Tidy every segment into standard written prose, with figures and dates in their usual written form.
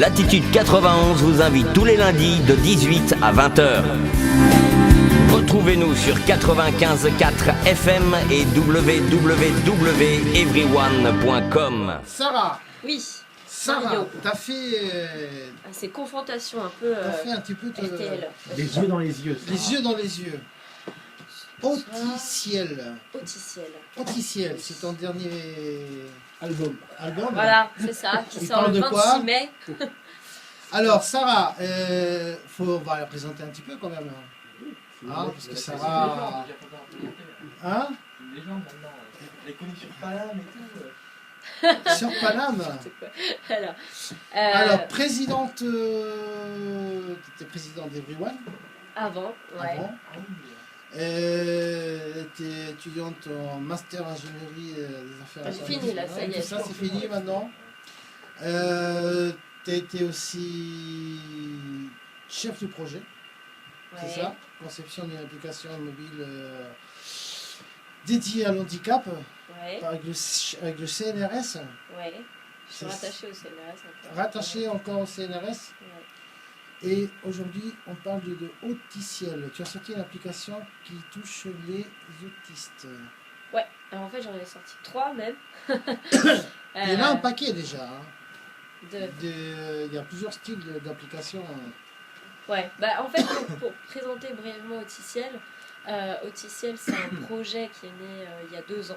Latitude 91 vous invite tous les lundis de 18 à 20h. Retrouvez-nous sur 95.4 FM et www.everyone.com. Sarah, Oui, Sarah, Mario. t'as fait, C'est confrontation un peu t'as fait un petit peu RTL. Les yeux dans les yeux. les yeux dans les yeux. Auticiel. Auticiel. Auticiel, c'est ton dernier album. Voilà, c'est ça, qui Il sort parle le de quoi 26 mai. Alors Sarah, on va la présenter un petit peu quand même. Ah, parce que Sarah... Hein? C'est une légende maintenant. Elle est connue sur Paname et tout. Sur Paname. Alors, Alors, présidente... t'étais présidente d'Everyone avant, ouais. avant. T'es étudiante en master ingénierie des affaires C'est fini, là, ça y est. Tout ça, c'est fini maintenant. T'as été aussi chef de projet, Ouais. c'est ça? Conception d'une application mobile dédiée à l'handicap Ouais, avec le CNRS. ouais. Je suis C'est- rattachée au CNRS. encore. Rattaché encore au CNRS. Ouais. Et aujourd'hui, on parle de Auticiel. Tu as sorti une application qui touche les autistes. Ouais, alors en fait j'en ai sorti 3 même. Il y en a un paquet déjà. Hein. de... Il y a plusieurs styles d'applications. Ouais, bah en fait pour présenter brièvement Auticiel, Auticiel c'est un projet qui est né il y a 2 ans,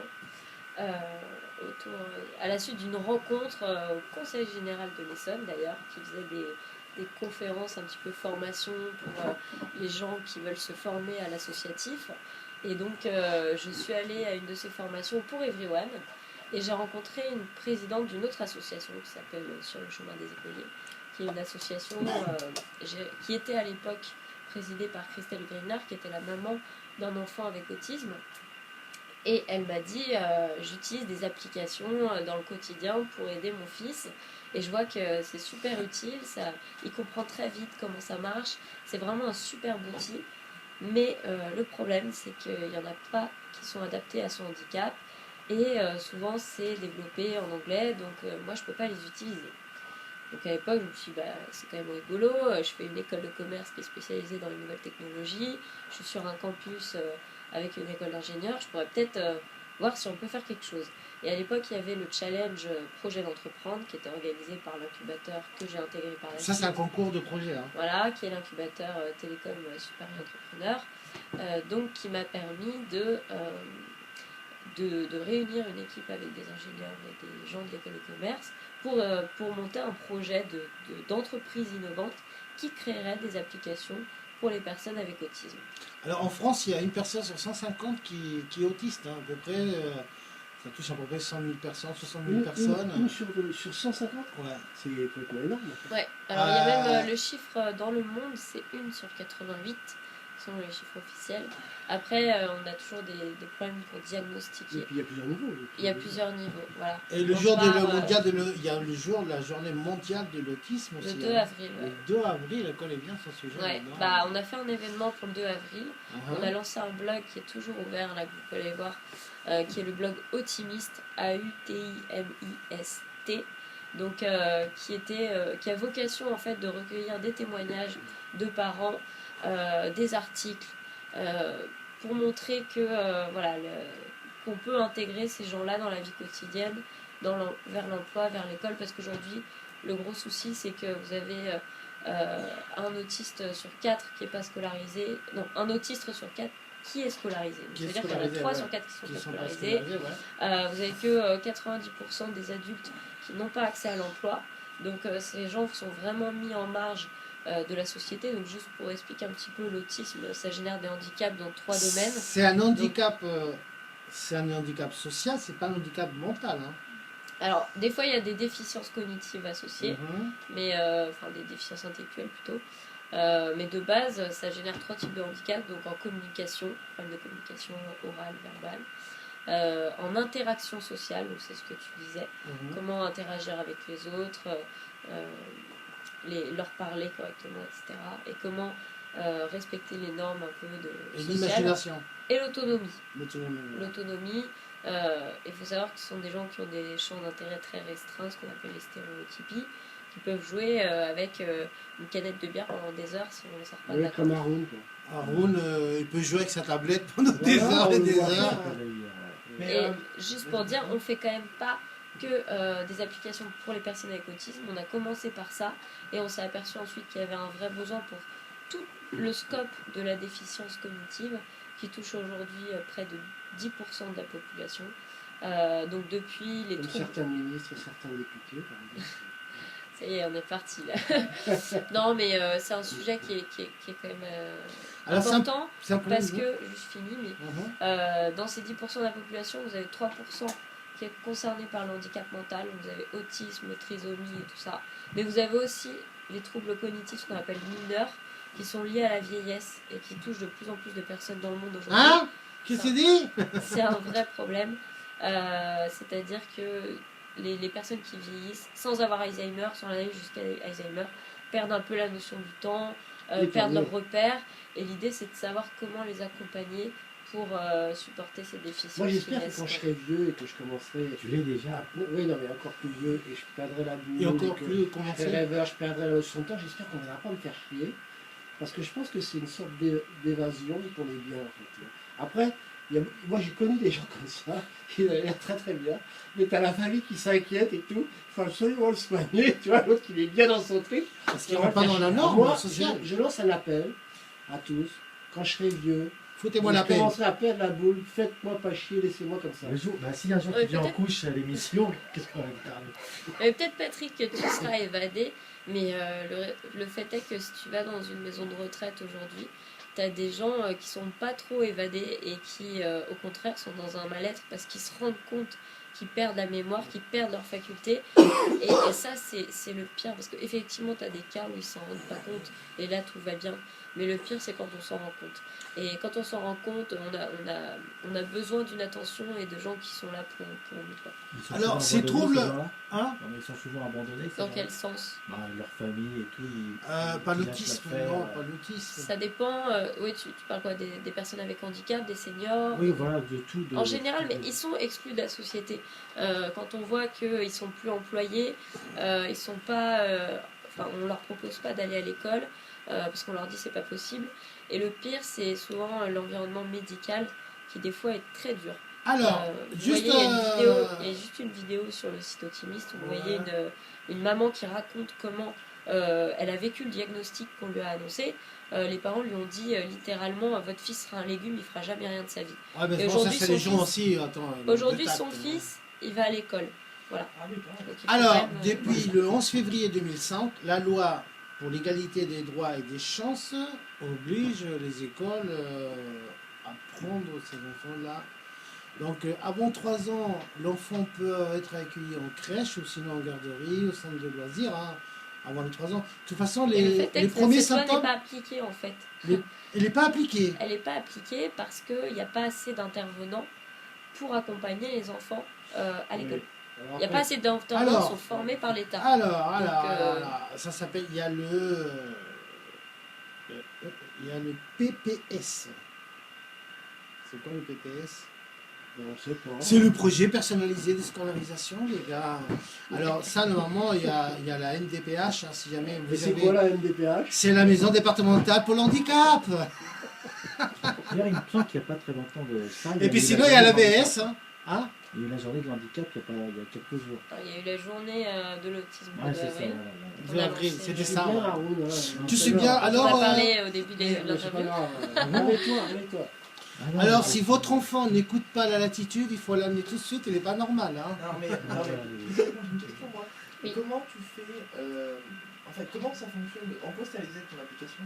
à la suite d'une rencontre au Conseil Général de l'Essonne d'ailleurs, qui faisait des conférences un petit peu formation pour les gens qui veulent se former à l'associatif. Et donc je suis allée à une de ces formations pour Everyone et j'ai rencontré une présidente d'une autre association qui s'appelle Sur le chemin des écoliers, qui est une association qui était à l'époque présidée par Christelle Greenard, qui était la maman d'un enfant avec autisme. Et elle m'a dit, j'utilise des applications dans le quotidien pour aider mon fils. Et je vois que c'est super utile, il comprend très vite comment ça marche. C'est vraiment un superbe outil. Mais le problème, c'est qu'il n'y en a pas qui sont adaptés à son handicap. Et souvent, c'est développé en anglais, donc moi, je ne peux pas les utiliser. Donc à l'époque, je me suis dit, c'est quand même rigolo. Je fais une école de commerce qui est spécialisée dans les nouvelles technologies. Je suis sur un campus avec une école d'ingénieurs. Je pourrais peut-être voir si on peut faire quelque chose. Et à l'époque, il y avait le challenge Projet d'entreprendre qui était organisé par l'incubateur que j'ai intégré par la Ça, c'est un concours de projet. Hein. Voilà, qui est l'incubateur Télécom Supérieur Entrepreneur. Donc qui m'a permis de réunir une équipe avec des ingénieurs et des gens de l'école de commerce pour monter un projet d'entreprise innovante qui créerait des applications pour les personnes avec autisme. Alors en France, il y a une personne sur 150 qui est autiste, hein, à peu près. Ça touche à peu près 100 000 personnes, 60 000 personnes. Une sur 150. Ouais. C'est complètement énorme. En fait. Ouais, alors il y a même le chiffre dans le monde, c'est 1 sur 88, selon les chiffres officiels. Après, on a toujours des problèmes pour diagnostiquer. Et puis il y a plusieurs niveaux. Il y a plusieurs niveaux, voilà. Et le Donc, jour je pars, il y a le jour de la journée mondiale de l'autisme le aussi. 2 hein. avril. Ouais. Le 2 avril, elle connaît bien son sujet. Ouais, maintenant. on a fait un événement pour le 2 avril. Uh-huh. On a lancé un blog qui est toujours ouvert, là, que vous pouvez aller voir, qui est le blog Autimist, AUTIMIST, donc qui a vocation en fait de recueillir des témoignages de parents, des articles, pour montrer que qu'on peut intégrer ces gens-là dans la vie quotidienne, vers l'emploi, vers l'école, parce qu'aujourd'hui le gros souci c'est que vous avez un autiste sur 4 qui n'est pas scolarisé, non, un autiste sur 4 qui est scolarisé. Donc, ça veut dire qu'il y en a 3 sur 4 qui sont pas scolarisés. Vous avez que 90% des adultes qui n'ont pas accès à l'emploi. Donc ces gens sont vraiment mis en marge de la société. Donc juste pour expliquer un petit peu, l'autisme, ça génère des handicaps dans 3 domaines. C'est un handicap, social, c'est pas un handicap mental. Hein. Alors des fois il y a des déficiences cognitives associées, Mhm. mais enfin des déficiences intellectuelles plutôt. Mais de base, ça génère 3 types de handicaps, donc en communication, problème de communication orale, verbale, en interaction sociale, donc c'est ce que tu disais, Mhm. comment interagir avec les autres, leur parler correctement, etc. Et comment respecter les normes un peu Et sociales. l'imagination. Et l'autonomie. L'autonomie. L'autonomie, il faut savoir que ce sont des gens qui ont des champs d'intérêt très restreints, ce qu'on appelle les stéréotypies, qui peuvent jouer avec une canette de bière pendant des heures si on ne sort pas Oui, d'accord. comme Haroun, quoi. Haroun, il peut jouer avec sa tablette pendant des Voilà, heures on et le des voit heures. faire. Mais, Et juste pour dire, on fait quand même pas que des applications pour les personnes avec autisme. On a commencé par ça et on s'est aperçu ensuite qu'il y avait un vrai besoin pour tout le scope de la déficience cognitive qui touche aujourd'hui près de 10% de la population. Donc depuis les Comme troubles... certains ministres et certains députés, par exemple. Ça y est, on est parti là. Non, mais c'est un sujet qui est quand même Alors, important c'est un problème, parce non que, juste fini, mais dans ces 10% de la population, vous avez 3% qui est concerné par le handicap mental. Vous avez autisme, trisomie et tout ça. Mais vous avez aussi les troubles cognitifs, ce qu'on appelle mineurs, qui sont liés à la vieillesse et qui touchent de plus en plus de personnes dans le monde aujourd'hui. Hein? Qu'est-ce que tu dis? C'est un vrai problème. C'est-à-dire que les personnes qui vieillissent sans avoir Alzheimer, sans aller jusqu'à Alzheimer, perdent un peu la notion du temps, Oui, perdent tant leurs repères. Et l'idée, c'est de savoir comment les accompagner pour supporter ces déficiences. Moi, j'espère que naissent, quand je quoi. serai vieux et que je commencerai. Tu l'es déjà. Oui, non, mais encore plus vieux et je perdrai la Et encore plus je commencer. serai rêveur, je perdrai la notion de temps. J'espère qu'on ne viendra pas me faire chier. Parce que je pense que c'est une sorte d'évasion pour les biens, en fait. Après, moi j'ai connu des gens comme ça, qui avaient l'air très très bien, mais t'as la famille qui s'inquiète et tout, il faut absolument le soigner, tu vois, l'autre il est bien dans son truc. Parce qu'il ne rentre pas dans la norme Moi, sociale. je lance un appel à tous, quand je serai vieux, Foutez-moi je la peine. commencerai à perdre la boule, faites-moi pas chier, laissez-moi comme ça. Le jour, bah, si un jour Ouais, tu viens en peut-être. couche à l'émission, qu'est-ce qu'on va me parler? Peut-être Patrick que tu seras évadé, mais le fait est que si tu vas dans une maison de retraite aujourd'hui, tu as des gens qui sont pas trop évadés et qui au contraire sont dans un mal-être parce qu'ils se rendent compte qu'ils perdent la mémoire, qu'ils perdent leurs facultés. Et ça, c'est le pire parce qu'effectivement, tu as des cas où ils s'en rendent pas compte et là, tout va bien. Mais le pire, c'est quand on s'en rend compte. Et quand on s'en rend compte, on a besoin d'une attention et de gens qui sont là pour nous, quoi. Ils sont Alors, souvent ces abandonnés, troubles- ces gens-là. Hein? Non, mais ils sont souvent abandonnés. ces Dans gens-là. quel sens? Bah, leur famille et tout. Pas ils l'autisme, lâchent l'affaire, non, pas l'autisme. Ça dépend. Oui, tu parles quoi? Des personnes avec handicap, des seniors? Oui, voilà, de tout. En général, mais ils sont exclus de la société. Quand on voit qu'ils sont plus employés, ils sont pas, enfin, on leur propose pas d'aller à l'école parce qu'on leur dit c'est pas possible. Et le pire, c'est souvent l'environnement médical qui des fois est très dur. Alors, Vous juste. voyez, il y a juste une vidéo sur le site Optimiste où vous voyez une maman qui raconte comment elle a vécu le diagnostic qu'on lui a annoncé. Les parents lui ont dit littéralement votre fils sera un légume, il fera jamais rien de sa vie. Ouais, mais Et bon, ça, aujourd'hui, c'est son les gens fils- aussi. Attends, Aujourd'hui, de tact, son hein. fils, il va à l'école. Voilà. Ah oui, quand même. Donc, il faut Alors, quand même, depuis le 11 février 2005, la loi pour l'égalité des droits et des chances oblige les écoles à prendre ces enfants-là. Donc, avant 3 ans, l'enfant peut être accueilli en crèche ou sinon en garderie, au centre de loisirs, hein, avant les 3 ans. De toute façon, Et le les fait est que premiers cette loi n'est symptômes, pas appliquée en fait. elle n'est pas appliquée. Elle n'est pas appliquée parce qu'il n'y a pas assez d'intervenants pour accompagner les enfants à l'école. Il n'y a pas assez d'intervenants qui Alors- sont formés par l'État. Alors, ça s'appelle, il y a le PPS. C'est quoi le PPS? On sait pas. C'est le projet personnalisé de scolarisation, les gars. Alors ça, normalement, il y a la MDPH, hein, si jamais Et vous c'est avez... quoi la MDPH? C'est la maison départementale pour le handicap. D'ailleurs, il me semble qu'il n'y a pas très longtemps de ça. Et puis sinon, il y a l'ABS. Hein. Il y a eu la journée de handicap il y a quelques jours. Il y a eu la journée de l'autisme Ouais, c'est ça. d'avril. Voilà. De avril, lancé. c'était C'est ça. bien, ouais. Haroun, ouais. Tu sais C'est bien, On alors... a parlé au début de Mais c'est pas l'interview. grave. Remets-toi. Ah non, Alors, mais- si votre enfant n'écoute pas la latitude, il faut l'amener tout de suite, il n'est pas normal. Hein. Non mais, Ouais, une question moi. Oui. Comment tu fais, en fait, comment ça fonctionne? En quoi c'est réalisé ton application?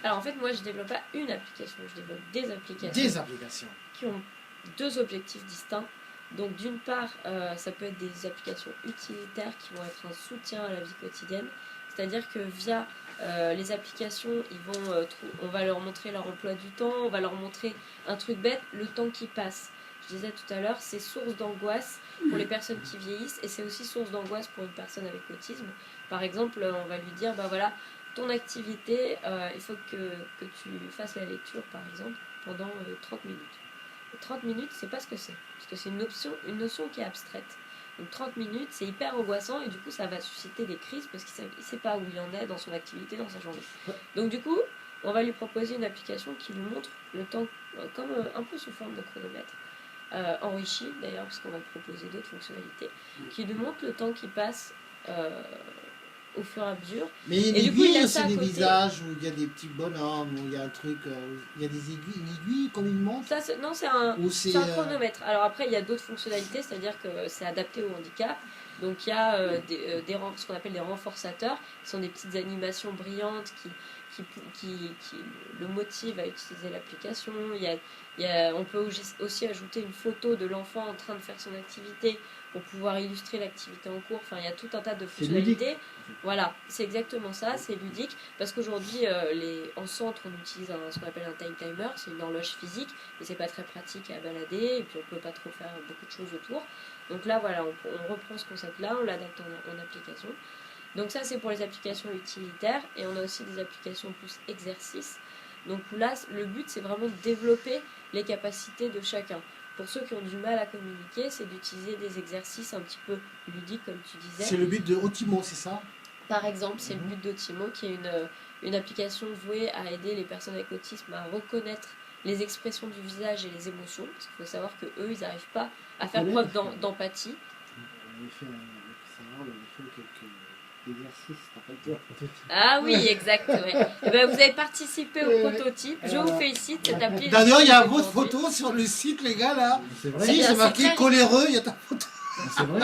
Alors en fait, moi je développe pas une application, je développe des applications Des applications. qui ont deux objectifs distincts. Donc d'une part, ça peut être des applications utilitaires qui vont être un soutien à la vie quotidienne. C'est-à-dire que via les applications, on va leur montrer leur emploi du temps, on va leur montrer un truc bête, le temps qui passe. Je disais tout à l'heure, c'est source d'angoisse pour les personnes qui vieillissent et c'est aussi source d'angoisse pour une personne avec autisme. Par exemple, on va lui dire, bah voilà, ton activité, il faut que tu fasses la lecture, par exemple, pendant 30 minutes. Et 30 minutes, c'est pas ce que c'est, parce que c'est une notion qui est abstraite. Donc 30 minutes, c'est hyper angoissant et du coup, ça va susciter des crises parce qu'il ne sait pas où il en est dans son activité, dans sa journée. Donc du coup, on va lui proposer une application qui lui montre le temps, comme un peu sous forme de chronomètre, enrichi d'ailleurs, parce qu'on va proposer d'autres fonctionnalités, qui lui montre le temps qui passe au fur et à mesure. Mais il y a Et une du coup, il aiguille, a ça c'est à des côté. visages où il y a des petits bonhommes, où il y a un truc, il y a des aiguilles, une aiguille comme une montre. Ça, non, c'est un, Ou c'est un chronomètre. Alors après, il y a d'autres fonctionnalités, c'est-à-dire que c'est adapté au handicap. Donc il y a ce qu'on appelle des renforçateurs, qui sont des petites animations brillantes qui le motivent à utiliser l'application. On peut aussi ajouter une photo de l'enfant en train de faire son activité pour pouvoir illustrer l'activité en cours. Enfin, il y a tout un tas de fonctionnalités. Voilà, c'est exactement ça, c'est ludique. Parce qu'aujourd'hui, en centre, on utilise ce qu'on appelle un time timer, c'est une horloge physique, mais c'est pas très pratique à balader, et puis on peut pas trop faire beaucoup de choses autour. Donc là, voilà, on reprend ce concept-là, on l'adapte en application. Donc ça, c'est pour les applications utilitaires, et on a aussi des applications plus exercices. Donc là, le but, c'est vraiment de développer les capacités de chacun. Pour ceux qui ont du mal à communiquer, c'est d'utiliser des exercices un petit peu ludiques, comme tu disais. C'est le but de Otimo, c'est ça? Par exemple, c'est le but d'Otimo, qui est une application vouée à aider les personnes avec autisme à reconnaître les expressions du visage et les émotions, parce qu'il faut savoir qu'eux, ils n'arrivent pas à faire preuve d'empathie. On avait fait avec Sarah, on avait fait quelques exercices, rappelle-toi. Ah oui, exact. Ouais. Et ben, vous avez participé au prototype. Je vous félicite. Cette appli. D'ailleurs, il y a votre photo sur le site, les gars, là. C'est vrai. Si, bien, c'est c'est marqué très coléreux, il y a ta photo. C'est vrai.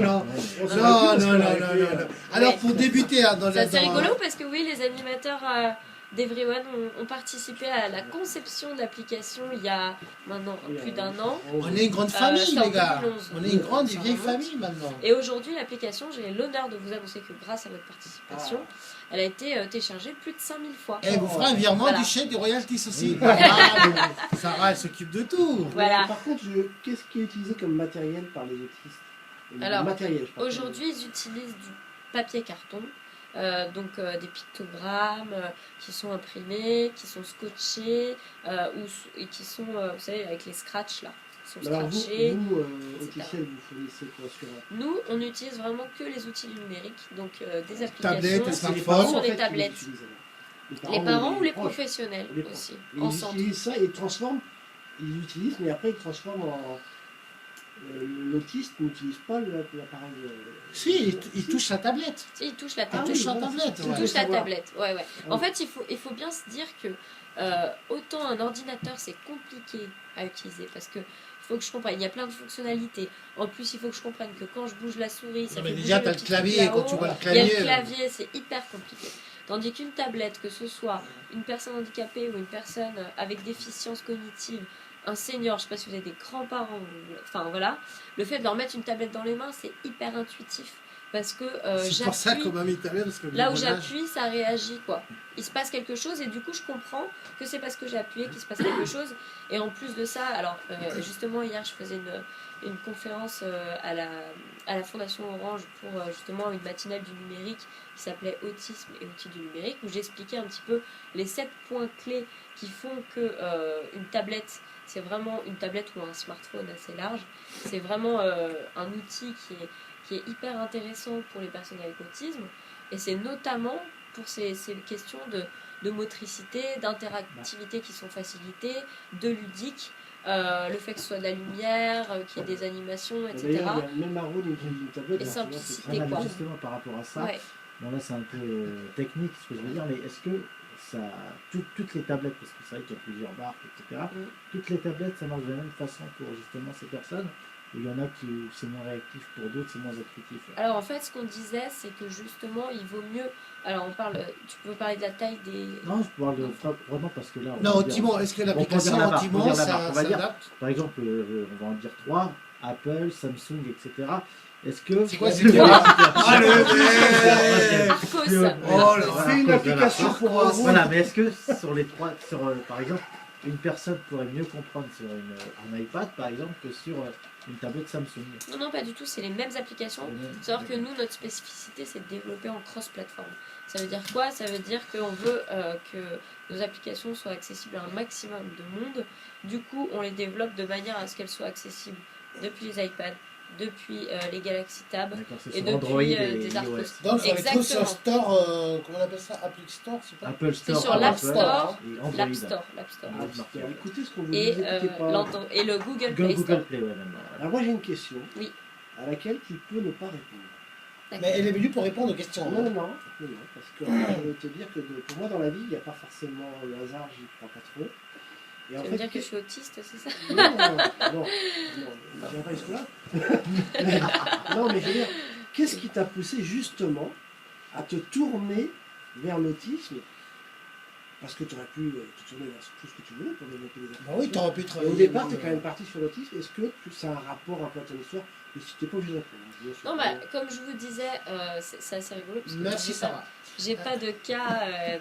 Non, On se non, rappelle, non, non, parce qu'on non, avait fait, non. Alors, pour débuter, hein, dans C'est assez dans- rigolo parce que oui, les animateurs d'Everyone ont participé à la conception de l'application il y a maintenant plus d'un an. On est une grande famille, c'est en les gars. 2011. On est une grande et Ça vieille remonte. famille maintenant. Et aujourd'hui, l'application, j'ai l'honneur de vous annoncer que grâce à votre participation, elle a été téléchargée plus de 5000 fois. Et vous ferez un virement Voilà. du chèque des royalties aussi. Oui. Sarah, elle s'occupe de tout. Voilà. Par contre, qu'est-ce qui est utilisé comme matériel par les autistes? Alors, matériel, je parle. Aujourd'hui, ils utilisent du papier carton, donc des pictogrammes qui sont imprimés, qui sont scotchés, et qui sont, vous savez, avec les scratchs là, qui sont Alors scratchés. vous etc. Auticiel, vous fournissez quoi sur Nous, on utilise vraiment que les outils du numérique, donc des Tablettes, applications smartphones. sur en fait, les qui tablettes. l'utilisent, alors. Les parents ou les proches. professionnels Les proches. aussi, Et en ils centre. utilisent ça et ils transforment, ils l'utilisent, mais après ils transforment en. L'autiste n'utilise pas l'appareil. Si, il touche la tablette. Si, ils touchent la Il tablette. touche la voilà, tablette. c'est Ils ça. ouais. touchent la savoir. tablette, ouais. Ouais. En fait, il faut bien se dire que autant un ordinateur, c'est compliqué à utiliser parce que il faut que je comprenne, il y a plein de fonctionnalités. En plus, il faut que je comprenne que quand je bouge la souris, ça Non, mais fait déjà, bouger t'as le le petit clavier, truc et quand là-haut. tu vois le Il y a clavier. le clavier, c'est hyper compliqué. Tandis qu'une tablette, que ce soit une personne handicapée ou une personne avec déficience cognitive, un senior, je sais pas si vous avez des grands-parents, enfin voilà, le fait de leur mettre une tablette dans les mains, c'est hyper intuitif. Parce que C'est pour ça j'appuie, qu'on m'a mis tablette, parce que là où mon âge- j'appuie, ça réagit quoi. Il se passe quelque chose et du coup je comprends que c'est parce que j'ai appuyé qu'il se passe quelque chose. Et en plus de ça, alors justement hier je faisais une conférence à la Fondation Orange pour justement une matinale du numérique qui s'appelait Autisme et outils du numérique, où j'expliquais un petit peu les 7 points clés qui font que une tablette, c'est vraiment une tablette ou un smartphone assez large, c'est vraiment un outil qui est hyper intéressant pour les personnes avec autisme, et c'est notamment pour ces questions de motricité, d'interactivité qui sont facilitées, de ludique, le fait que ce soit de la lumière, qu'il y ait des animations, etc. D'ailleurs, il y a même Aaron, il utilise une tablette. Et alors, tu vois, simplicité. c'est très quoi. Justement par rapport à ça, Ouais. bon là c'est un peu technique ce que je veux dire, mais est-ce que ça, toutes les tablettes, parce que c'est vrai qu'il y a plusieurs marques, etc., toutes les tablettes ça marche de la même façon pour justement ces personnes, ou il y en a qui c'est moins réactif, pour d'autres c'est moins intuitif. Alors en fait, ce qu'on disait, c'est que justement, il vaut mieux. Alors on parle. Tu peux parler de la taille des. Non, je parle de vraiment parce que là. on Non, va dire- Otimo, est-ce que on va l'application dire la marque, Otimo, on va dire la marque, ça on va dire. s'adapte? Par exemple, on va en dire 3, Apple, Samsung, etc. Est-ce que. C'est quoi, c'est Le- quoi Ah, le mec Arcos. Oh, là, Voilà, fais une à cause de la application marque. pour Aaron. Voilà, mais est-ce que sur les trois, par exemple, une personne pourrait mieux comprendre sur un iPad, par exemple, que sur une tablette Samsung? Non, non, pas du tout. C'est les mêmes applications. Sauf que nous, notre spécificité, c'est de développer en cross-platform. Ça veut dire quoi? Ça veut dire qu'on veut que nos applications soient accessibles à un maximum de monde. Du coup, on les développe de manière à ce qu'elles soient accessibles depuis les iPads, depuis les Galaxy Tab D'accord, c'est et sur Android depuis et des iOS. Arcos. Donc, on les trouve sur Exactement. Store, comment on appelle ça? Apple Store, c'est pas? Apple Store, sur Apple l'App Store Store, et Android. L'App Store. Ah, marqué. Alors, écoutez ce qu'on vous Et, dit, écoutez pas. et le Google Play Store. Google Play, ouais, maintenant. Alors moi j'ai une question Oui. à laquelle tu peux ne pas répondre. Mais elle est venue pour répondre aux questions. Non, hein. non, parce que je veux te dire que pour moi dans la vie, il n'y a pas forcément le hasard, j'y crois pas trop. Et Tu en veux fait, dire que je suis autiste, c'est ça? non, j'irai pas jusque-là. Non, mais je veux dire, qu'est-ce qui t'a poussé justement à te tourner vers l'autisme? Parce que tu aurais pu te tourner vers tout ce que tu voulais pour développer des Bah applications. oui, t'aurais pu Et travailler. au départ, tu es quand même parti sur l'autisme. Est-ce que ça a un rapport un peu à ton histoire? Mais si tu n'es pas obligé de répondre. Bien sûr. Non, bah, comme je vous disais, c'est assez rigolo. Parce que Merci j'ai pas- Sarah. J'ai pas de cas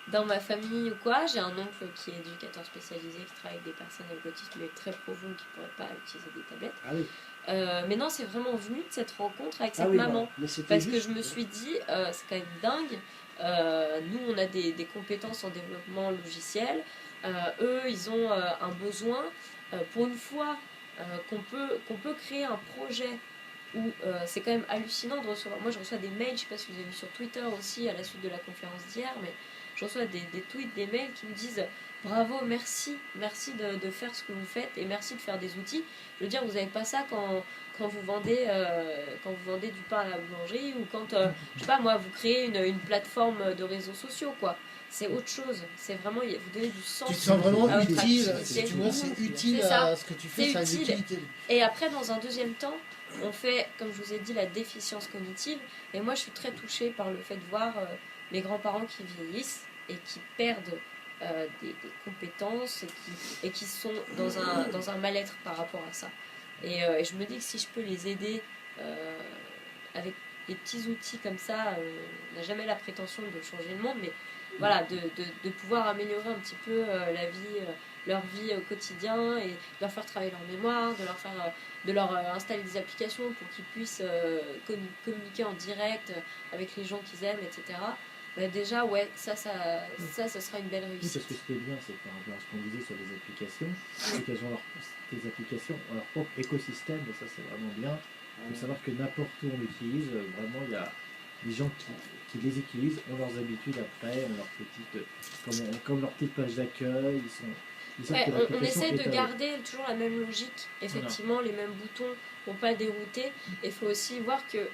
dans ma famille ou quoi. J'ai un oncle qui est éducateur spécialisé, qui travaille avec des personnes avec autisme, mais très profond, qui ne pourrait pas utiliser des tablettes. Ah oui. Mais non, c'est vraiment venu de cette rencontre avec cette Ah oui, maman. voilà. Mais c'était Parce que juste, je me suis dit, c'est quand même dingue. Nous, on a des compétences en développement logiciel. Eux, ils ont un besoin. Pour une fois qu'on peut créer un projet où c'est quand même hallucinant de recevoir. Moi, je reçois des mails, je ne sais pas si vous avez vu sur Twitter aussi, à la suite de la conférence d'hier, mais je reçois des tweets, des mails qui me disent bravo, merci de faire ce que vous faites et merci de faire des outils. Je veux dire, vous n'avez pas ça quand vous vendez du pain à la boulangerie ou quand, je sais pas moi, vous créez une plateforme de réseaux sociaux, quoi. C'est autre chose. C'est vraiment, vous donnez du sens. Tu te sens vraiment à votre utile. activité. Si tu vois, c'est utile C'est ça. à ce que tu fais, C'est ça a utile. l'utilité. Et après, dans un deuxième temps, on fait, comme je vous ai dit, la déficience cognitive. Et moi, je suis très touchée par le fait de voir mes grands-parents qui vieillissent et qui perdent des compétences et qui sont dans un mal-être par rapport à ça. Et je me dis que si je peux les aider avec des petits outils comme ça, on n'a jamais la prétention de changer le monde, mais voilà, de pouvoir améliorer un petit peu leur vie au quotidien et de leur faire travailler leur mémoire, de leur installer des applications pour qu'ils puissent communiquer en direct avec les gens qu'ils aiment, etc. Bah déjà, ouais, ça sera une belle Oui, réussite. parce que ce qui est bien, c'est par rapport à ce qu'on disait sur les applications, c'est qu'elles ont des applications, leur propre écosystème, et ça c'est vraiment bien. Il faut savoir que n'importe où on l'utilise, vraiment il y a des gens qui les utilisent, ont leurs habitudes après, ont leur petite, comme leur petite page d'accueil, ils savent Ouais, que on l'application essaie de est à eux. garder toujours la même logique, effectivement, les mêmes boutons pour pas dérouter. Et il faut aussi voir que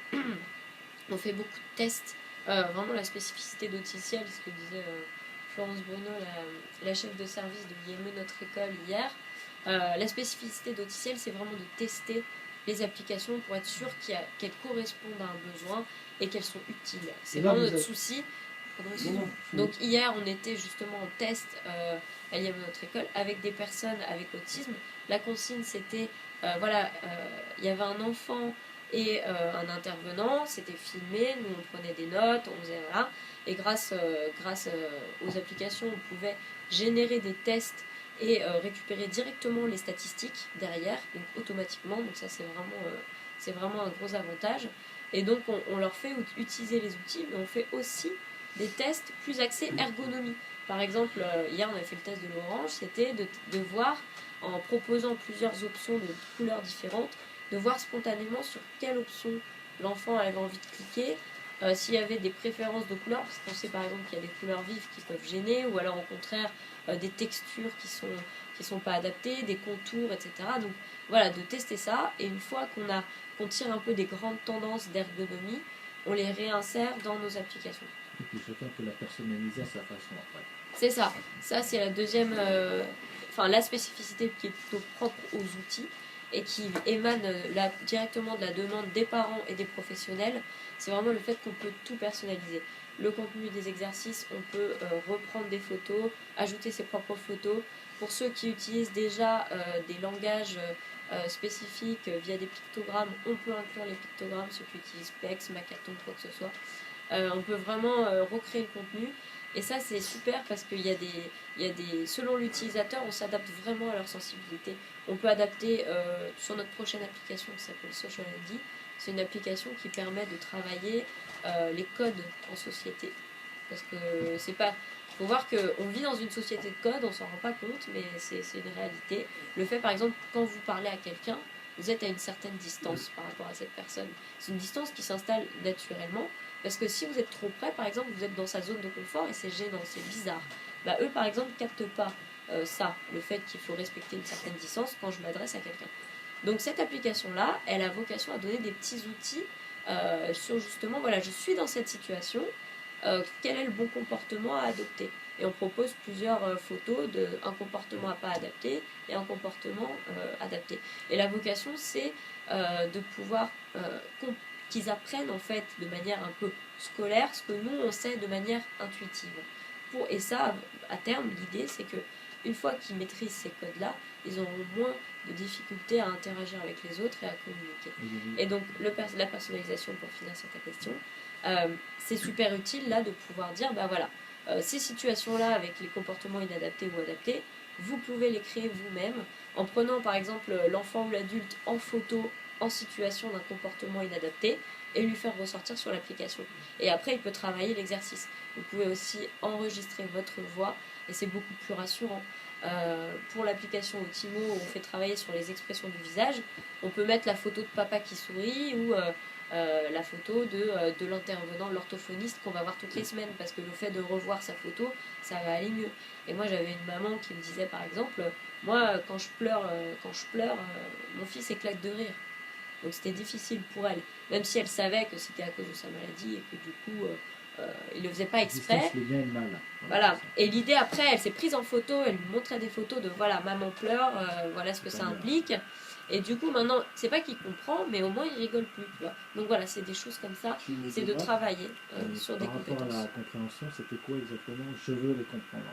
on fait beaucoup de tests. Vraiment la spécificité d'Auticiel, ce que disait Florence Bruno, la chef de service de l'IME Notre École hier. La spécificité d'Auticiel, c'est vraiment de tester les applications pour être sûr qu'elles correspondent à un besoin et qu'elles sont utiles. C'est Et là, vraiment vous notre êtes- souci. Pardon, Non, excuse-moi. non, Donc hier, on était justement en test à l'IME Notre École avec des personnes avec autisme. La consigne, c'était, il y avait un enfant et un intervenant, c'était filmé, nous on prenait des notes, on faisait voilà, et grâce aux applications, on pouvait générer des tests et récupérer directement les statistiques derrière, donc automatiquement, donc ça c'est vraiment un gros avantage. Et donc on leur fait utiliser les outils, mais on fait aussi des tests plus axés ergonomie. Par exemple, hier on avait fait le test de l'orange, c'était de voir, en proposant plusieurs options de couleurs différentes, de voir spontanément sur quelle option l'enfant avait envie de cliquer, s'il y avait des préférences de couleurs, parce qu'on sait par exemple qu'il y a des couleurs vives qui peuvent gêner, ou alors au contraire des textures qui sont pas adaptées, des contours, etc. Donc voilà, de tester ça, et une fois qu'on tire un peu des grandes tendances d'ergonomie, on les réinsère dans nos applications. Et puis chacun peut la personnaliser à sa façon après. C'est ça. Ça, c'est la deuxième... la spécificité qui est plutôt propre aux outils et qui émane directement de la demande des parents et des professionnels. C'est vraiment le fait qu'on peut tout personnaliser. Le contenu des exercices, on peut reprendre des photos, ajouter ses propres photos. Pour ceux qui utilisent déjà des langages spécifiques via des pictogrammes, on peut inclure les pictogrammes, ceux qui utilisent PEX, Makaton, quoi que ce soit. On peut vraiment recréer le contenu. Et ça, c'est super parce qu'il y a des selon l'utilisateur, on s'adapte vraiment à leur sensibilité. On peut adapter sur notre prochaine application qui s'appelle Social ID. C'est une application qui permet de travailler les codes en société. Parce que c'est pas... faut voir qu'on vit dans une société de code, on s'en rend pas compte, mais c'est une réalité. Le fait, par exemple, quand vous parlez à quelqu'un, vous êtes à une certaine distance par rapport à cette personne. C'est une distance qui s'installe naturellement, parce que si vous êtes trop près, par exemple, vous êtes dans sa zone de confort et c'est gênant, c'est bizarre. Bah, eux, par exemple, ne captent pas ça, le fait qu'il faut respecter une certaine distance quand je m'adresse à quelqu'un. Donc cette application-là, elle a vocation à donner des petits outils sur justement, voilà, je suis dans cette situation, quel est le bon comportement à adopter. Et on propose plusieurs photos d'un comportement à pas adapter et un comportement adapté. Et la vocation, c'est de pouvoir qu'ils apprennent en fait de manière un peu scolaire ce que nous on sait de manière intuitive. Et ça, à terme, l'idée c'est que une fois qu'ils maîtrisent ces codes-là, ils auront moins de difficultés à interagir avec les autres et à communiquer. Et donc la personnalisation, pour finir sur ta question, c'est super utile là de pouvoir dire, bah voilà, ces situations-là avec les comportements inadaptés ou adaptés, vous pouvez les créer vous-même en prenant par exemple l'enfant ou l'adulte en photo en situation d'un comportement inadapté et lui faire ressortir sur l'application. Et après, il peut travailler l'exercice. Vous pouvez aussi enregistrer votre voix et c'est beaucoup plus rassurant. Pour l'application Otimo, on fait travailler sur les expressions du visage. On peut mettre la photo de papa qui sourit ou la photo de l'intervenant, l'orthophoniste qu'on va voir toutes les semaines, parce que le fait de revoir sa photo, ça va aller mieux. Et moi, j'avais une maman qui me disait, par exemple, moi, quand je pleure, mon fils éclate de rire. Donc c'était difficile pour elle, même si elle savait que c'était à cause de sa maladie et que du coup, il ne le faisait pas exprès. Le bien et le mal. Voilà. Et l'idée après, elle s'est prise en photo, elle lui montrait des photos de voilà, maman pleure, voilà ce que ça implique. Et du coup, maintenant, c'est pas qu'il comprend, mais au moins il rigole plus. Tu vois. Donc voilà, c'est des choses comme ça, c'est de travailler sur des compétences. Par rapport à la compréhension, c'était quoi exactement? Je veux les comprendre.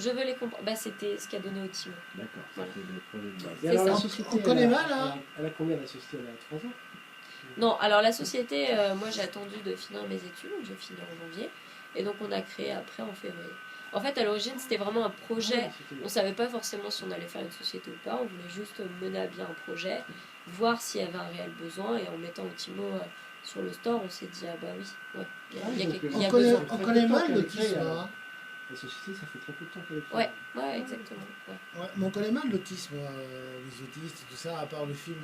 Je veux les comprendre. Bah, c'était ce qu'a donné Otimo. D'accord, Voilà. c'était le projet de base. Et alors, ça. la société, On connaît mal, hein. Elle a combien la société? Elle a 3 ans? Non, alors la société, moi j'ai attendu de finir mes études, donc j'ai fini en janvier, et donc on a créé après en février. En fait, à l'origine, c'était vraiment un projet. On ne savait pas forcément si on allait faire une société ou pas, on voulait juste mener à bien un projet, voir s'il y avait un réel besoin, et en mettant Otimo sur le store, on s'est dit, ah bah oui, ouais, il y a besoin. On connaît mal l'autisme, hein. La société, ça fait très peu de temps qu'elle est Ouais, ouais, exactement. Ouais. Ouais, mais on connaît mal l'autisme, les autistes et tout ça, à part le film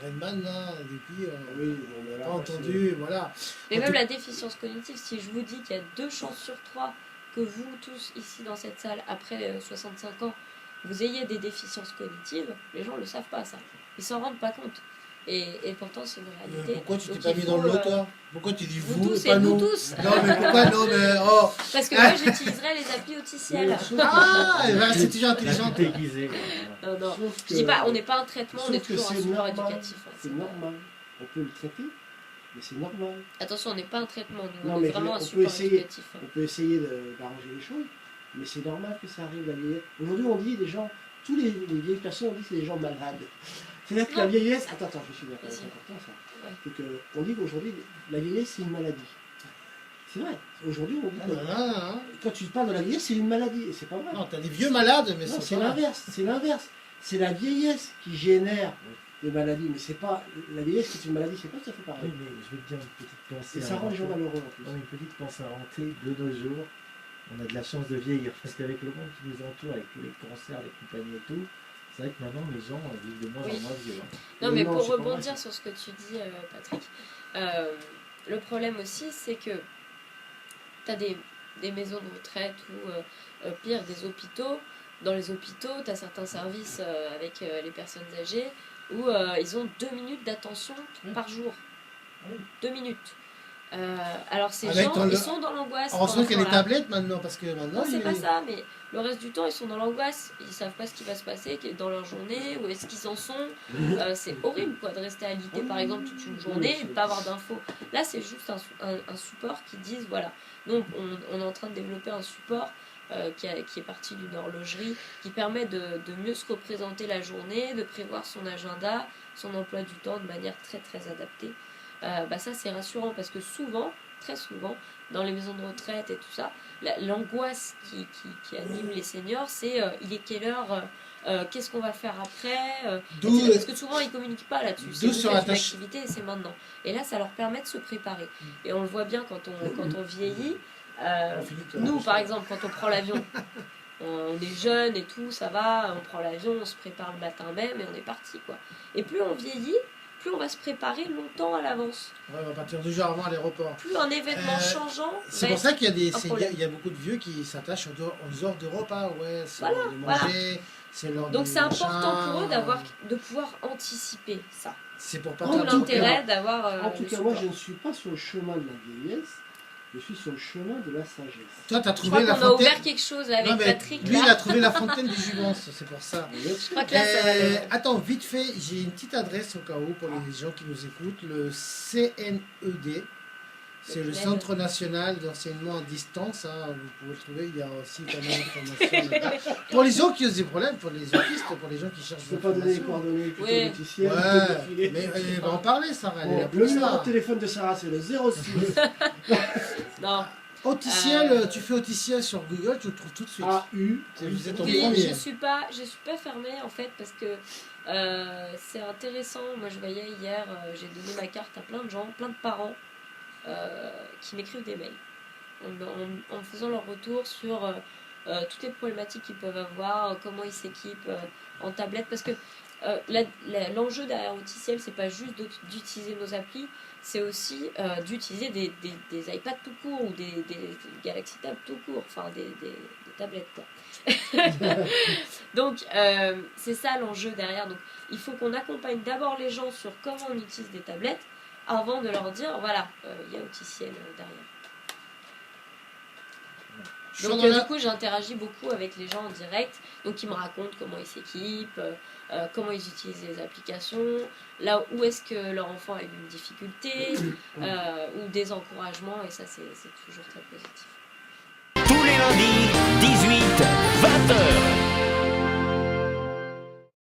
Redman, là, depuis, Oui, on n'a pas entendu, voilà. Mais même la déficience cognitive, si je vous dis qu'il y a 2 chances sur 3 que vous tous ici dans cette salle, après 65 ans, vous ayez des déficiences cognitives, les gens ne le savent pas ça. Ils s'en rendent pas compte. Et pourtant c'est une réalité. Pourquoi tu t'es Donc, pas il mis faut, dans le lot, toi? Pourquoi tu dis vous tous et pas et nous nous? tous. Non, mais pourquoi non, mais oh. Parce que moi j'utiliserais les applis auticiels. Ah, eh ben, c'est toujours intelligent. Déguisé. Non, non. Sauf Je dis pas, on n'est pas un traitement, on est sauf que toujours un c'est support normal. éducatif. hein, C'est normal. On peut le traiter, mais c'est normal. Attention, on n'est pas un traitement, nous, Non, on est mais vraiment on un peut support essayer. éducatif. On peut essayer d'arranger les choses, mais c'est normal que ça arrive la vieillesse. Aujourd'hui, on dit les gens, tous les vieilles personnes, on dit que c'est des gens malades. C'est-à-dire que la Non. vieillesse. Attends, je suis d'accord, Vas-y. c'est important ça. Ouais. C'est que, on dit qu'aujourd'hui, la vieillesse, c'est une maladie. C'est vrai. Aujourd'hui, on dit Ah, que non, non, non. quand tu parles de la vieillesse, c'est une maladie. Et c'est pas vrai. Non, t'as des vieux malades, mais Non, c'est c'est pas l'inverse. C'est l'inverse. C'est la vieillesse qui génère des maladies, mais c'est pas la vieillesse qui est une maladie. C'est pas tout à fait Oui, pareil. mais je vais te dire une petite pensée. Et ça rend les gens malheureux en plus. Non, une petite pensée inventée de nos jours. On a de la chance de vieillir parce qu'avec le monde qui nous entoure, avec tous les cancers, les compagnies et tout, c'est vrai que maintenant les gens vivent de moins Oui. en moins vieux. Non, mais Non, pour c'est pas rebondir vrai. sur ce que tu dis, Patrick, le problème aussi, c'est que tu as des maisons de retraite ou pire, des hôpitaux. Dans les hôpitaux, tu as certains services avec les personnes âgées où ils ont 2 minutes d'attention par jour. Oui. 2 minutes. Alors ces Avec gens, ils sont dans l'angoisse. Heureusement pendant qu'il y a ce les temps-là. tablettes maintenant, parce que maintenant. Non, c'est il- pas ça, mais le reste du temps, ils sont dans l'angoisse. Ils savent pas ce qui va se passer dans leur journée, où est-ce qu'ils en sont. C'est horrible, quoi, de rester alité, par exemple, toute une journée et de pas avoir d'infos. Là, c'est juste un support qui disent, voilà. Donc, on est en train de développer un support qui est parti d'une horlogerie, qui permet de mieux se représenter la journée, de prévoir son agenda, son emploi du temps de manière très, très adaptée. Ça, c'est rassurant, parce que souvent, très souvent, dans les maisons de retraite et tout ça, l'angoisse qui anime les seniors, c'est il est quelle heure, qu'est-ce qu'on va faire après, D'où- parce que souvent ils communiquent pas là-dessus. C'est d'où vous sur faites la une tâche- activité et c'est maintenant. Et là, ça leur permet de se préparer. Et on le voit bien quand on vieillit. Philippe, Nous, par exemple, quand on prend l'avion, on est jeune et tout, ça va, on prend l'avion, on se prépare le matin même et on est parti, quoi. Et plus on vieillit, plus on va se préparer longtemps à l'avance. Ouais, on va partir 2 jours avant à l'aéroport. Plus un événement changeant C'est va pour ça être qu'il y a un problème. il y a beaucoup de vieux qui s'attachent aux heures de repas. Ouais, c'est Voilà, l'heure de manger, c'est l'heure Donc du c'est important machin. pour eux de pouvoir anticiper ça. C'est pour pas En D'où tout perdre l'intérêt d'avoir En tout le cas, moi, support. je ne suis pas sur le chemin de la vieillesse, je suis sur le chemin de la sagesse. Toi, t'as Je trouvé crois la qu'on a fontaine. ouvert quelque chose avec Non, mais Patrick lui, il a là. trouvé la fontaine du Juvence, c'est pour ça. Je crois que là, ça va le- Attends, vite fait, j'ai une petite adresse au cas où pour les gens qui nous écoutent, le CNED. C'est le CNED. Centre National d'Enseignement à Distance. Hein, vous pouvez le trouver, il y a aussi pas mal d'informations là-bas. Pour les gens qui ont des problèmes, pour les autistes, pour les gens qui cherchent Je ne des peux pas donner les informations. coordonnées plutôt Oui. Laetitia, Ouais, mais on va en parler, Sarah. Elle est là pour le numéro ça. de téléphone de Sarah, c'est le 06 Non, Auticiel, tu fais Auticiel sur Google, tu le trouves tout de suite. AU. C'est ton oui, premier. je suis pas fermée en fait parce que c'est intéressant. Moi, je voyais hier, j'ai donné ma carte à plein de gens, plein de parents qui m'écrivent des mails en me faisant leur retour sur toutes les problématiques qu'ils peuvent avoir, comment ils s'équipent en tablette, parce que l'enjeu derrière Auticiel, c'est pas juste d'utiliser nos applis, c'est aussi d'utiliser des iPads tout court ou des Galaxy Tab tout court, enfin des tablettes quoi. Donc c'est ça l'enjeu derrière. Donc il faut qu'on accompagne d'abord les gens sur comment on utilise des tablettes avant de leur dire voilà, il y a Auticiel derrière. Je suis Donc dans la- du coup j'interagis beaucoup avec les gens en direct, donc ils me racontent comment ils s'équipent, comment ils utilisent les applications, là où est-ce que leur enfant a eu une difficulté, ou des encouragements, et ça c'est toujours très positif. Tous les lundis, 18